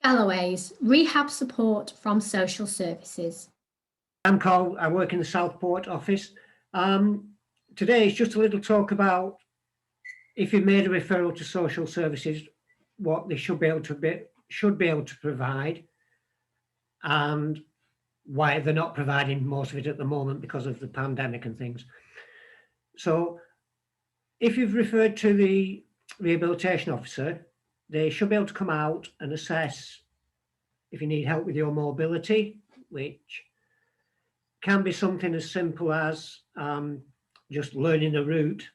Galloway's Rehab Support from Social Services. I'm Carl, I work in the Southport office. Today is just a little talk about if you've made a referral to social services, what they should be able to provide, and why they're not providing most of it at the moment because of the pandemic and things. So if you've referred to the rehabilitation officer, they should be able to come out and assess if you need help with your mobility, which can be something as simple as just learning a route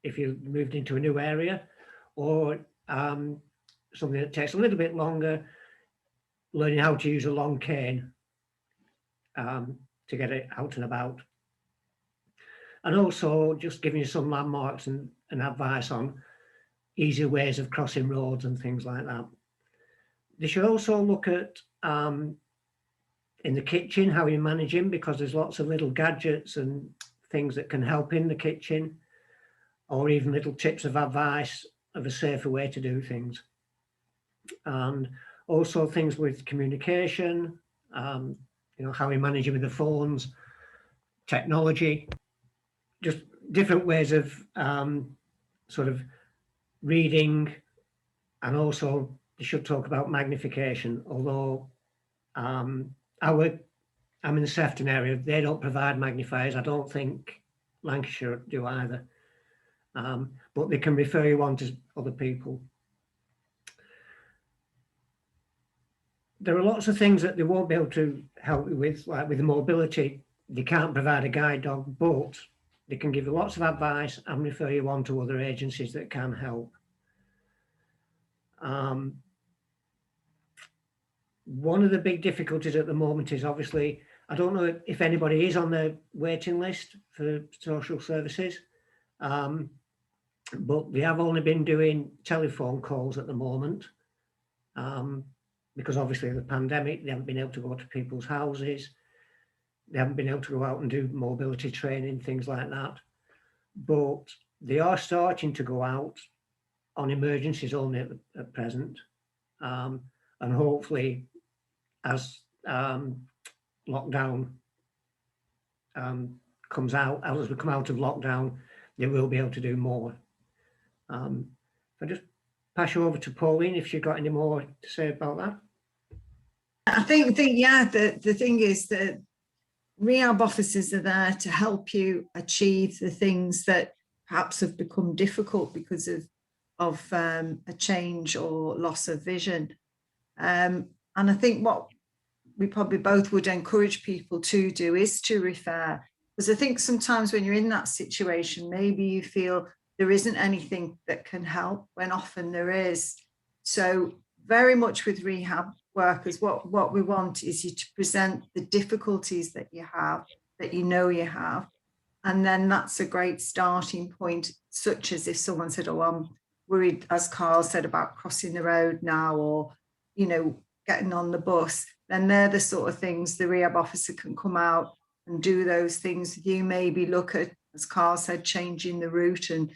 if you've moved into a new area, or something that takes a little bit longer, learning how to use a long cane to get it out and about. And also just giving you some landmarks and advice on easy ways of crossing roads and things like that. They should also look at in the kitchen, how you're managing, because there's lots of little gadgets and things that can help in the kitchen, or even little tips of advice of a safer way to do things. And also things with communication, how you're managing with the phones, technology, just different ways of sort of reading. And also they should talk about magnification, although I'm in the Sefton area, they don't provide magnifiers. I don't think Lancashire do either, but they can refer you on to other people. There are lots of things that they won't be able to help you with, like with the mobility. They can't provide a guide dog, but they can give you lots of advice and refer you on to other agencies that can help. One of the big difficulties at the moment is obviously, I don't know if anybody is on the waiting list for social services, but they have only been doing telephone calls at the moment, because obviously of the pandemic, they haven't been able to go to people's houses. They haven't been able to go out and do mobility training, things like that. But they are starting to go out on emergencies only at present. And hopefully as lockdown comes out, as we come out of lockdown, they will be able to do more. I'll just pass you over to Pauline if you've got any more to say about that. I think yeah, the thing is that rehab officers are there to help you achieve the things that perhaps have become difficult because of a change or loss of vision. And I think what we probably both would encourage people to do is to refer, because I think sometimes when you're in that situation, maybe you feel there isn't anything that can help when often there is. So very much with rehab workers, what we want is you to present the difficulties that you have, that you know you have. And then that's a great starting point, such as if someone said, oh, I'm worried, as Carl said, about crossing the road now, or, getting on the bus, then they're the sort of things the rehab officer can come out and do those things. You maybe look at, as Carl said, changing the route and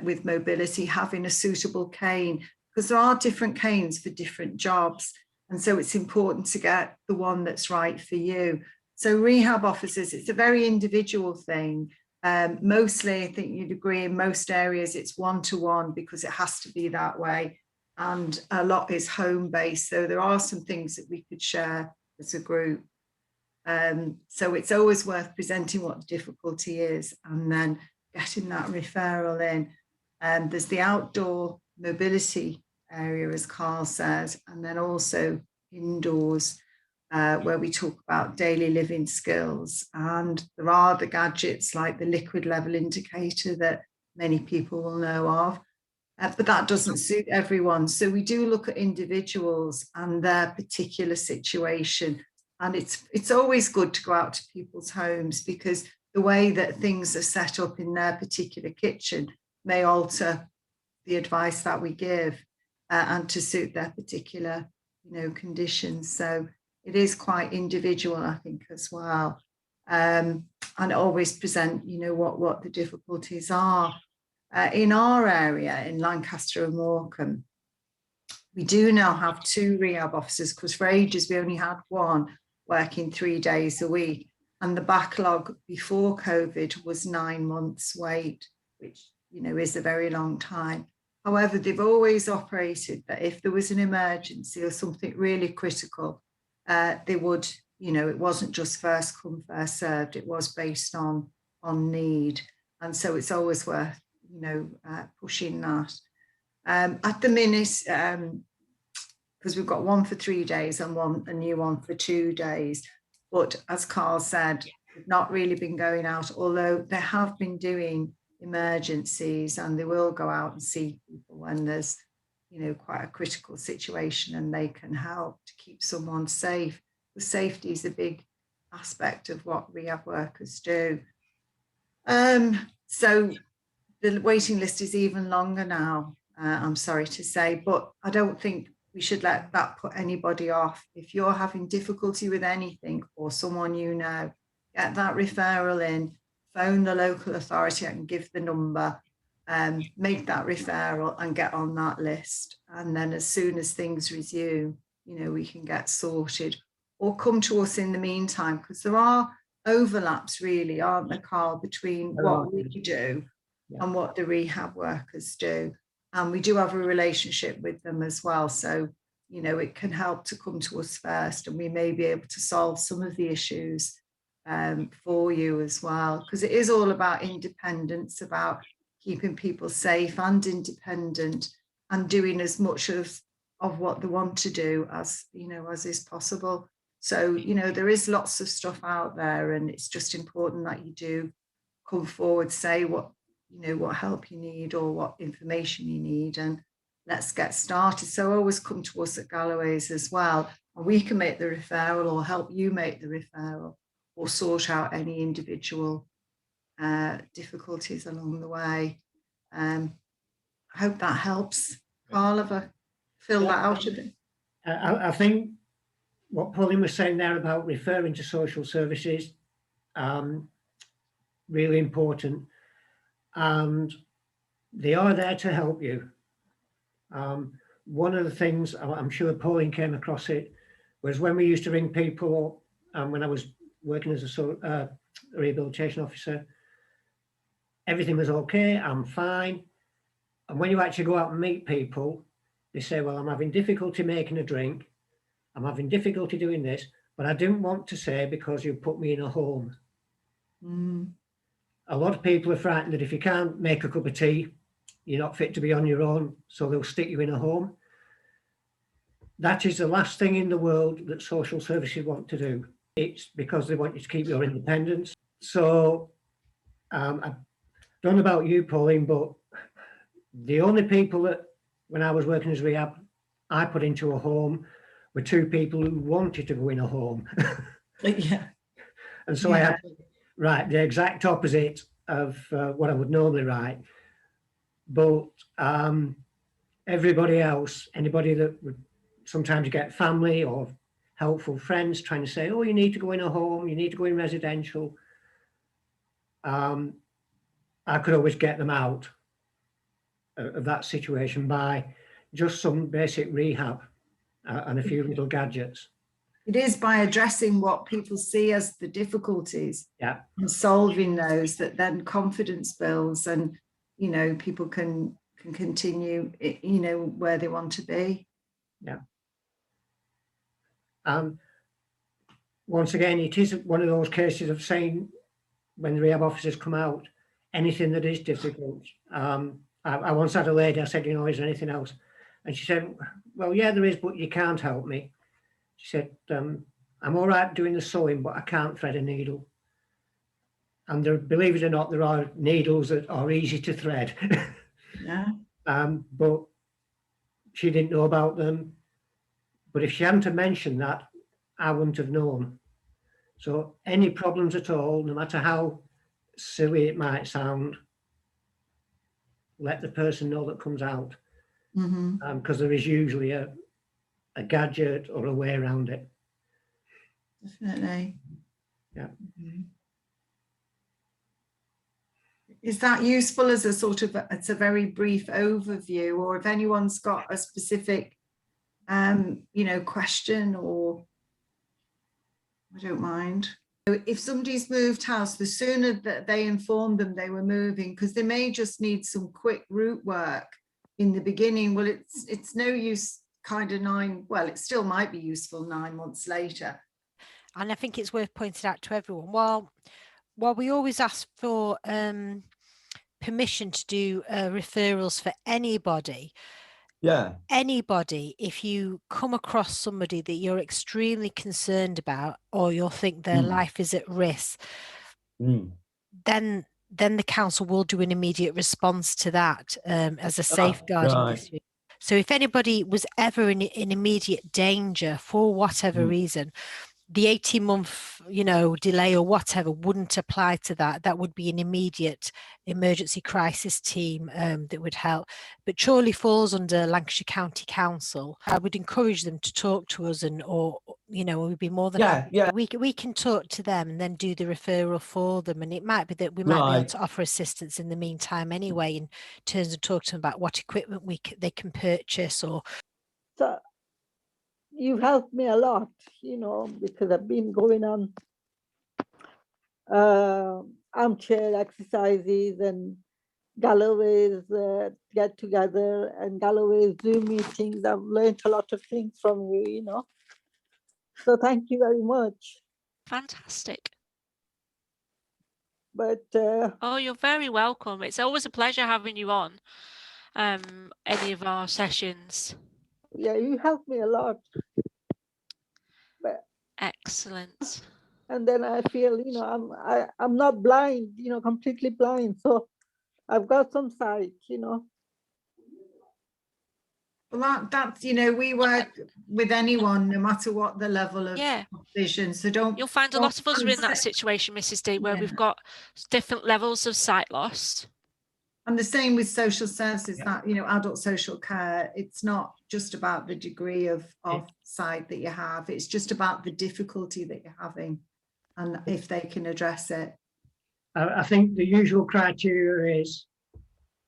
with mobility, having a suitable cane, because there are different canes for different jobs. And so it's important to get the one that's right for you. So rehab officers, it's a very individual thing. Mostly, I think you'd agree, in most areas, it's one-to-one because it has to be that way. And a lot is home-based. So there are some things that we could share as a group. So it's always worth presenting what the difficulty is and then getting that referral in. There's the outdoor mobility area, as Carl says, and then also indoors, where we talk about daily living skills. And there are the gadgets like the liquid level indicator that many people will know of, but that doesn't suit everyone. So we do look at individuals and their particular situation. And it's always good to go out to people's homes, because the way that things are set up in their particular kitchen may alter the advice that we give and to suit their particular, conditions. So it is quite individual, I think, as well. And always present, what the difficulties are. In our area, in Lancaster and Morecambe, We do now have 2 rehab officers, because for ages we only had 1 working 3 days a week. And the backlog before COVID was 9 months wait, which, you know, is a very long time. However, they've always operated that if there was an emergency or something really critical, they would, you know, it wasn't just first come, first served, it was based on need. And so it's always worth, you know, pushing that. At the minute, because we've got 1 for 3 days and a new one for 2 days. But as Carl said, we've not really been going out, although they have been doing emergencies, and they will go out and see people when there's, you know, quite a critical situation, and they can help to keep someone safe. The safety is a big aspect of what rehab workers do. So the waiting list is even longer now, I'm sorry to say, but I don't think we should let that put anybody off. If you're having difficulty with anything, or someone you know, get that referral in, phone the local authority and give the number, make that referral and get on that list. And then as soon as things resume, you know, we can get sorted, or come to us in the meantime, because there are overlaps really, aren't there, Carl, between what we do and what the rehab workers do. And we do have a relationship with them as well. So, you know, it can help to come to us first, and we may be able to solve some of the issues for you as well. Because it is all about independence, about keeping people safe and independent, and doing as much of what they want to do as, you know, as is possible. So, you know, there is lots of stuff out there, and it's just important that you do come forward, say what, you know, what help you need or what information you need, and let's get started. So always come to us at Galloway's as well, and we can make the referral or help you make the referral, or sort out any individual difficulties along the way. I hope that helps. Carl, have I filled that out a bit? I think what Pauline was saying there about referring to social services, really important, and they are there to help you. One of the things, I'm sure Pauline came across it, was when we used to ring people, when I was working as a rehabilitation officer, everything was okay, I'm fine. And when you actually go out and meet people, they say, well, I'm having difficulty making a drink, I'm having difficulty doing this, but I didn't want to say because you put me in a home. A lot of people are frightened that if you can't make a cup of tea, you're not fit to be on your own, so they'll stick you in a home. That is the last thing in the world that social services want to do. It's because they want you to keep your independence. So I don't know about you, Pauline, but the only people that, when I was working as rehab, I put into a home were 2 people who wanted to go in a home. Yeah. And so I had to write the exact opposite of what I would normally write. But everybody else, anybody that would, sometimes you get family or helpful friends trying to say, oh, you need to go in a home, you need to go in residential. I could always get them out of that situation by just some basic rehab and a few little gadgets. It is by addressing what people see as the difficulties, yeah, and solving those, that then confidence builds, and, you know, people can continue, you know, where they want to be. Yeah. Once again, it is one of those cases of saying, when the rehab officers come out, anything that is difficult. I once had a lady, I said, you know, is there anything else? And she said, well, yeah, there is, but you can't help me. She said, I'm all right doing the sewing, but I can't thread a needle. And there, believe it or not, there are needles that are easy to thread. Yeah. But she didn't know about them. But if she hadn't have mentioned that, I wouldn't have known. So any problems at all, no matter how silly it might sound, let the person know that comes out. Because there is usually a gadget or a way around it. Definitely. Yeah. Is that useful as a sort of, it's a very brief overview, or if anyone's got a specific question, or I don't mind. If somebody's moved house, the sooner that they inform them they were moving, because they may just need some quick route work in the beginning. Well, it's no use kind of it still might be useful 9 months later. And I think it's worth pointing out to everyone, while we always ask for permission to do referrals for anybody, if you come across somebody that you're extremely concerned about, or you'll think their life is at risk, then the council will do an immediate response to that as a safeguarding issue. So if anybody was ever in immediate danger for whatever reason, the 18-month, delay or whatever wouldn't apply to that. That would be an immediate emergency crisis team that would help. But Chorley falls under Lancashire County Council. I would encourage them to talk to us, we'd be more than happy. Yeah. We can talk to them and then do the referral for them. And it might be that we might be able to offer assistance in the meantime anyway, in terms of talking to them about what equipment they can purchase. Or so you've helped me a lot, because I've been going on armchair exercises and Galloway's get together and Galloway's Zoom meetings. I've learned a lot of things from you, So thank you very much. Fantastic. But oh, you're very welcome. It's always a pleasure having you on any of our sessions. Yeah, you helped me a lot. But excellent. And then I feel, I'm not blind, completely blind. So I've got some sight, Well, that's, we work with anyone, no matter what the level of vision. So you'll find a lot of us are in that situation, Mrs. D, where we've got different levels of sight loss. And the same with social services, that, adult social care, it's not just about the degree of sight that you have, it's just about the difficulty that you're having and if they can address it. I think the usual criteria is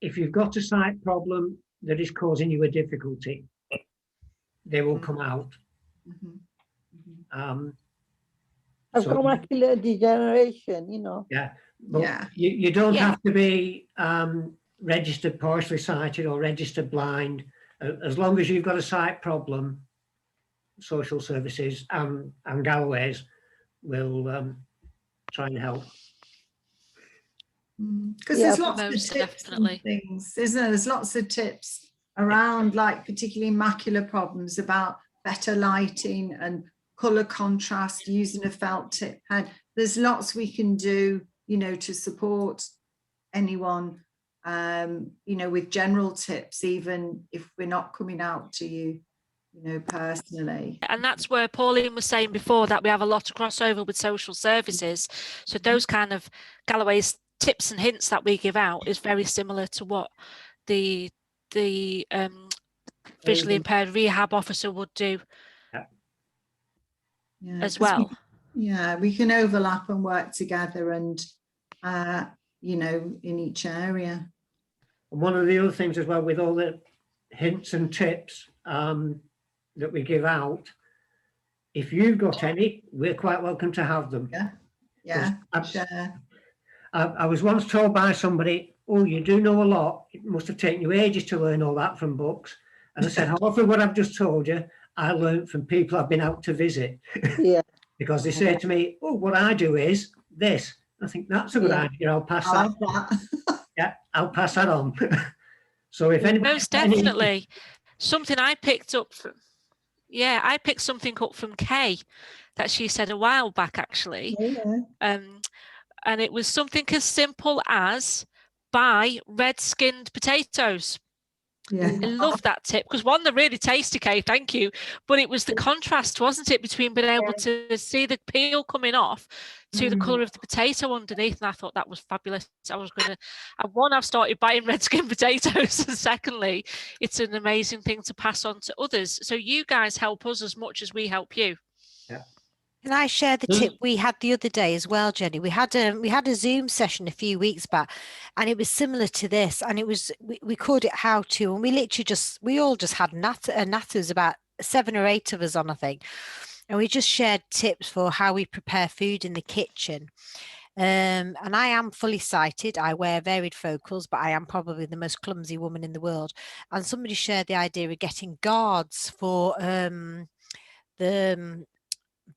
if you've got a sight problem that is causing you a difficulty, they will come out. I've got macular degeneration, Yeah. But you don't have to be registered partially sighted or registered blind. As long as you've got a sight problem, social services and Galloway's will try and help. Because there's lots of tips and things, isn't there? There's lots of tips around, like particularly macular problems, about better lighting and colour contrast, using a felt tip pen. There's lots we can do, to support anyone, with general tips, even if we're not coming out to you, personally. And that's where Pauline was saying before, that we have a lot of crossover with social services. So those kind of Galloway's tips and hints that we give out is very similar to what the visually impaired rehab officer would do as well. We can overlap and work together, and in each area. And one of the other things as well, with all the hints and tips that we give out, if you've got any, we're quite welcome to have them. I was once told by somebody, oh, you do know a lot, it must have taken you ages to learn all that from books. And I said, how often what I've just told you I learned from people I've been out to visit. Because they say to me, oh, what I do is this. I think that's a good idea. I'll pass that. I'll pass that on. So if anybody, most definitely, something I picked up from, I picked something up from Kay that she said a while back, actually. And it was something as simple as buy red-skinned potatoes. I love that tip, because one, they're really tasty, Kay, thank you. But it was the contrast, wasn't it, between being able to see the peel coming off to the colour of the potato underneath. And I thought that was fabulous. I was going to, one, I've started buying red-skinned potatoes. And secondly, it's an amazing thing to pass on to others. So you guys help us as much as we help you. Can I share the tip we had the other day as well, Jenny? We had a Zoom session a few weeks back, and it was similar to this. And it was we called it How To, and we literally we all just had natters about 7 or 8 of us on, I think, and we just shared tips for how we prepare food in the kitchen. And I am fully sighted. I wear varied focals, but I am probably the most clumsy woman in the world. And somebody shared the idea of getting guards for the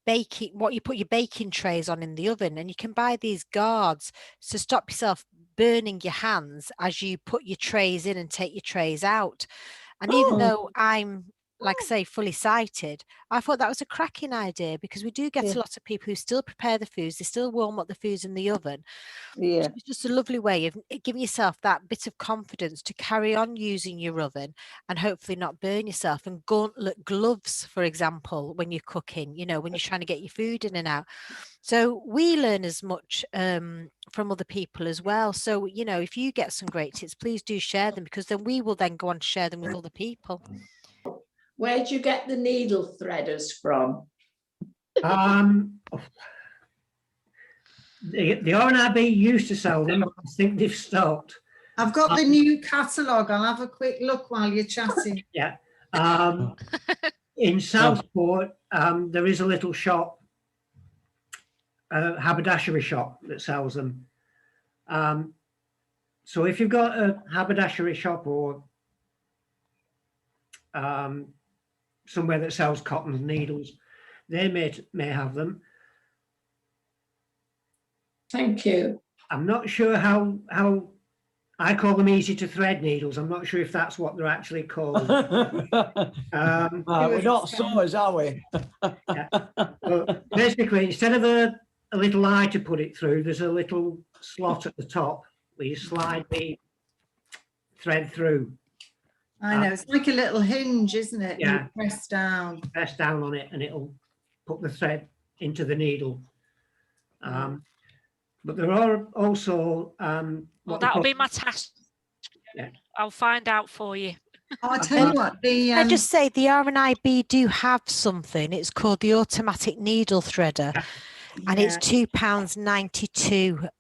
baking, what you put your baking trays on in the oven, and you can buy these guards to stop yourself burning your hands as you put your trays in and take your trays out. And even though I'm, like I say, fully sighted, I thought that was a cracking idea, because we do get a lot of people who still prepare the foods, they still warm up the foods in the oven. Yeah. It's just a lovely way of giving yourself that bit of confidence to carry on using your oven and hopefully not burn yourself. And gauntlet gloves, for example, when you're cooking, you know, when you're trying to get your food in and out. So we learn as much from other people as well. So, you know, if you get some great tips, please do share them, because then we will then go on to share them with other people. Where do you get the needle threaders from? The R&RB used to sell them, but I think they've stopped. I've got the new catalogue. I'll have a quick look while you're chatting. Yeah. In Southport, there is a little shop, a haberdashery shop that sells them. So if you've got a haberdashery shop or somewhere that sells cotton and needles, they may have them. Thank you. I'm not sure how I call them easy to thread needles. I'm not sure if that's what they're actually called. We're not saws, are we? Yeah. But basically, instead of a little eye to put it through, there's a little slot at the top where you slide the thread through. I know, it's like a little hinge, isn't it? Yeah. You press down. Press down on it and it'll put the thread into the needle. But there are also Well, that'll be my task. Yeah. I'll find out for you. Oh, I tell you what, I just say the R&IB do have something. It's called the automatic needle threader, and it's £2.92.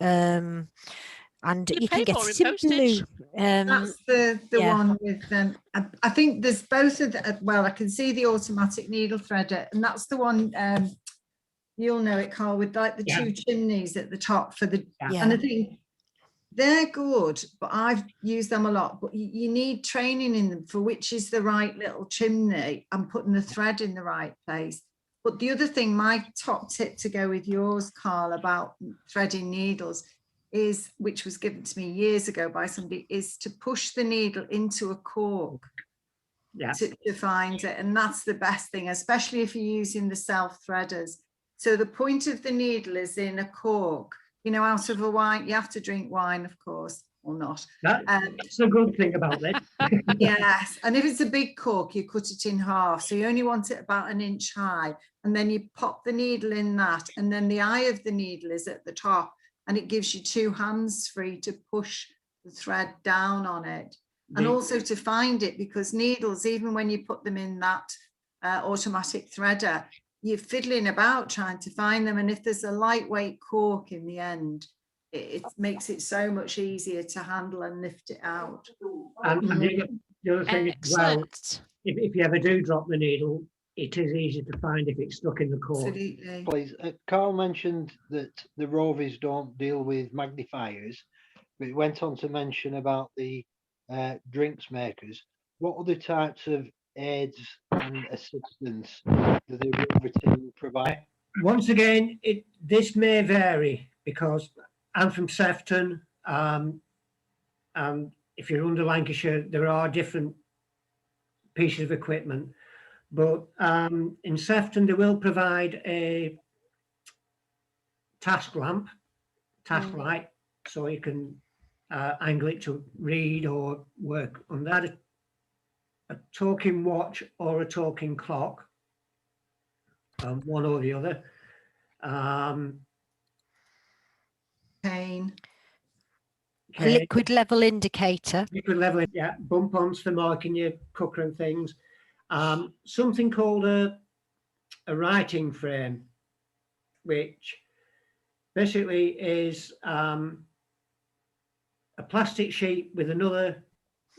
And you can get it in blue. That's the one with I think there's both of the, well, I can see the automatic needle threader, and that's the one you'll know it, Carl, with like the 2 chimneys at the top for the and I think they're good, but I've used them a lot. But you need training in them for which is the right little chimney and putting the thread in the right place. But the other thing, my top tip to go with yours, Carl, about threading needles is, which was given to me years ago by somebody, is to push the needle into a cork to find it. And that's the best thing, especially if you're using the self threaders. So the point of the needle is in a cork, you know, out of a wine. You have to drink wine, of course, or not. That's the good thing about it. Yes, and if it's a big cork, you cut it in half. So you only want it about 1 inch high, and then you pop the needle in that, and then the eye of the needle is at the top, and it gives you 2 hands free to push the thread down on it, and also to find it, because needles, even when you put them in that automatic threader, you're fiddling about trying to find them, and if there's a lightweight cork in the end, it makes it so much easier to handle and lift it out. And the other thing as well, if you ever do drop the needle, it is easy to find if it's stuck in the cork. Absolutely. Please, Carl mentioned that the Rovies don't deal with magnifiers, but it went on to mention about the drinks makers. What other types of aids and assistance do the Rover team provide? Once again, this may vary, because I'm from Sefton, and if you're under Lancashire, there are different pieces of equipment. But in Sefton, they will provide a task light, so you can angle it to read or work on that. A talking watch or a talking clock, one or the other. Pain. A liquid level indicator. Liquid level, yeah. Bump ons for marking your cooker and things. Something called a writing frame, which basically is a plastic sheet with another,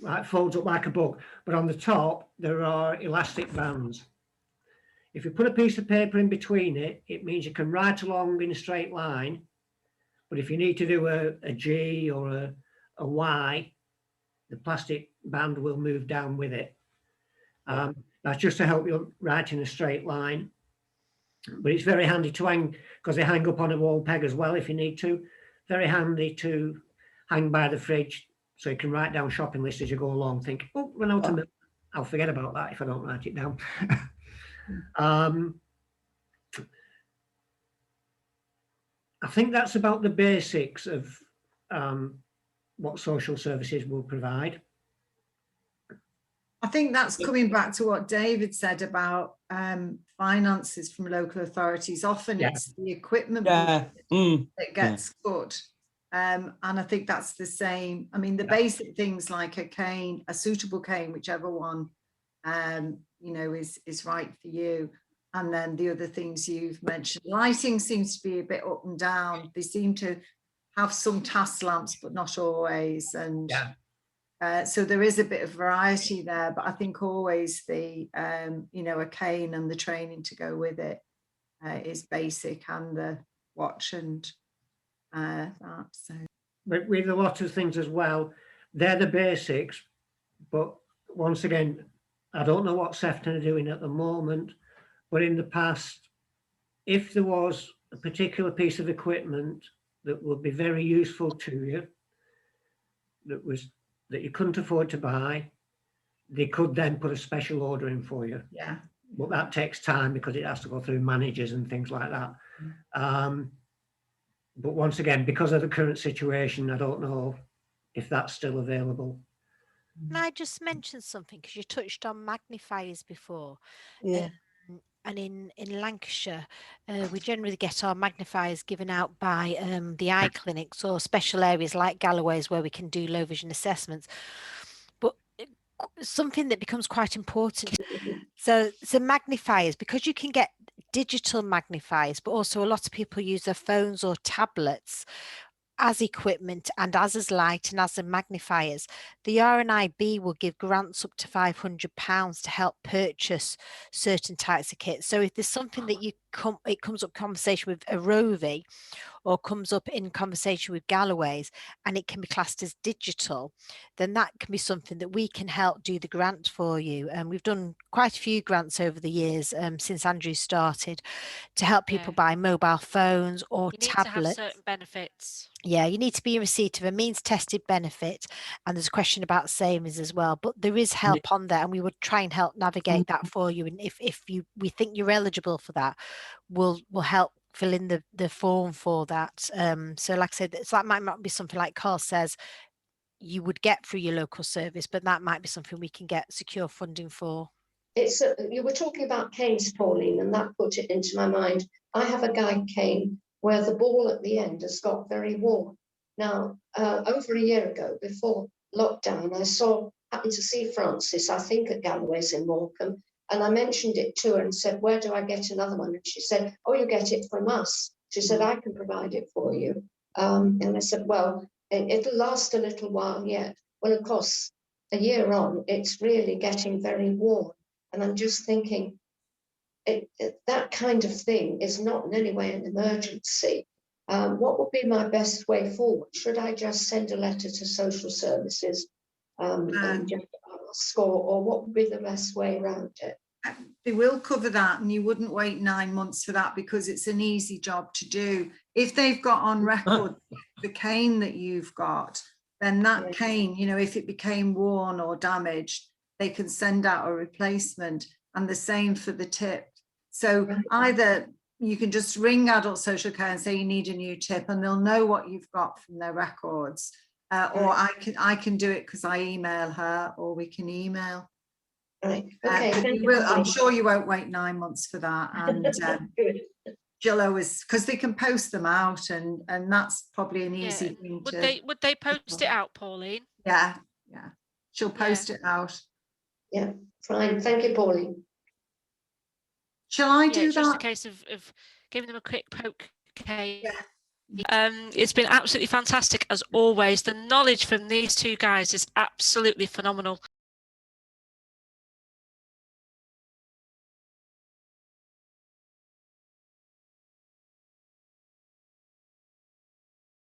like, folds up like a book, but on the top there are elastic bands, If you put a piece of paper in between it, it means you can write along in a straight line. But if you need to do a G or a Y, the plastic band will move down with it. That's just to help you write in a straight line. But it's very handy to hang, because they hang up on a wall peg as well if you need to. Very handy to hang by the fridge so you can write down shopping lists as you go along. Think, oh, run out of milk. I'll forget about that if I don't write it down. I think that's about the basics of what social services will provide. I think that's coming back to what David said about finances from local authorities. Often it's the equipment that gets cut. And I think that's the same. I mean, the basic things like a cane, a suitable cane, whichever one, you know, is right for you. And then the other things you've mentioned, lighting seems to be a bit up and down. They seem to have some task lamps, but not always. And so there is a bit of variety there, but I think always the, you know, a cane and the training to go with it is basic, and the watch and that. So. But with a lot of things as well, they're the basics. But once again, I don't know what Sefton are doing at the moment, but in the past, if there was a particular piece of equipment that would be very useful to you, that you couldn't afford to buy, they could then put a special order in for you. Yeah. But that takes time because it has to go through managers and things like that. But once again, because of the current situation, I don't know if that's still available. Can I just mention something, because you touched on magnifiers before? Yeah. And in Lancashire, we generally get our magnifiers given out by the eye clinics or special areas like Galloway's, where we can do low vision assessments. But something that becomes quite important, so magnifiers, because you can get digital magnifiers, but also a lot of people use their phones or tablets as equipment and as light and as magnifiers. The RNIB will give grants up to £500 to help purchase certain types of kits. So if there's something that it comes up conversation with a Rovi, or comes up in conversation with Galloway's, and it can be classed as digital, then that can be something that we can help do the grant for you. And we've done quite a few grants over the years since Andrew started to help people buy mobile phones or tablets. To have certain benefits. Yeah, you need to be in receipt of a means tested benefit, and there's a question about savings as well, but there is help on there, and we would try and help navigate that for you. And if we think you're eligible for that, we'll help fill in the form for that. So like I said, that might not be something like Carl says you would get through your local service, but that might be something we can get secure funding for. It's you were talking about canes, Pauline, and that put it into my mind. I have a guide cane where the ball at the end has got very worn. Now, over a year ago, before lockdown, I happened to see Frances, I think at Galloway's in Morecambe, and I mentioned it to her and said, where do I get another one? And she said, oh, you get it from us. She said, I can provide it for you. And I said, well, it'll last a little while yet. Well, of course, a year on, it's really getting very worn. And I'm just thinking, that kind of thing is not in any way an emergency. What would be my best way forward? Should I just send a letter to social services and just ask, or what would be the best way around it? They will cover that, and you wouldn't wait 9 months for that because it's an easy job to do. If they've got on record the cane that you've got, then that cane, you know, if it became worn or damaged, they can send out a replacement, and the same for the tip. So either you can just ring adult social care and say you need a new tip, and they'll know what you've got from their records, or I can do it because I email her, or we can email. Right. Okay. I'm sure you won't wait 9 months for that. And Jill always, because they can post them out, and that's probably an easy thing to. Would they post it out, Pauline? Yeah. She'll post it out. Yeah, fine. Thank you, Pauline. Shall I do it's that? just a case of giving them a quick poke. Okay. It's been absolutely fantastic as always. The knowledge from these two guys is absolutely phenomenal.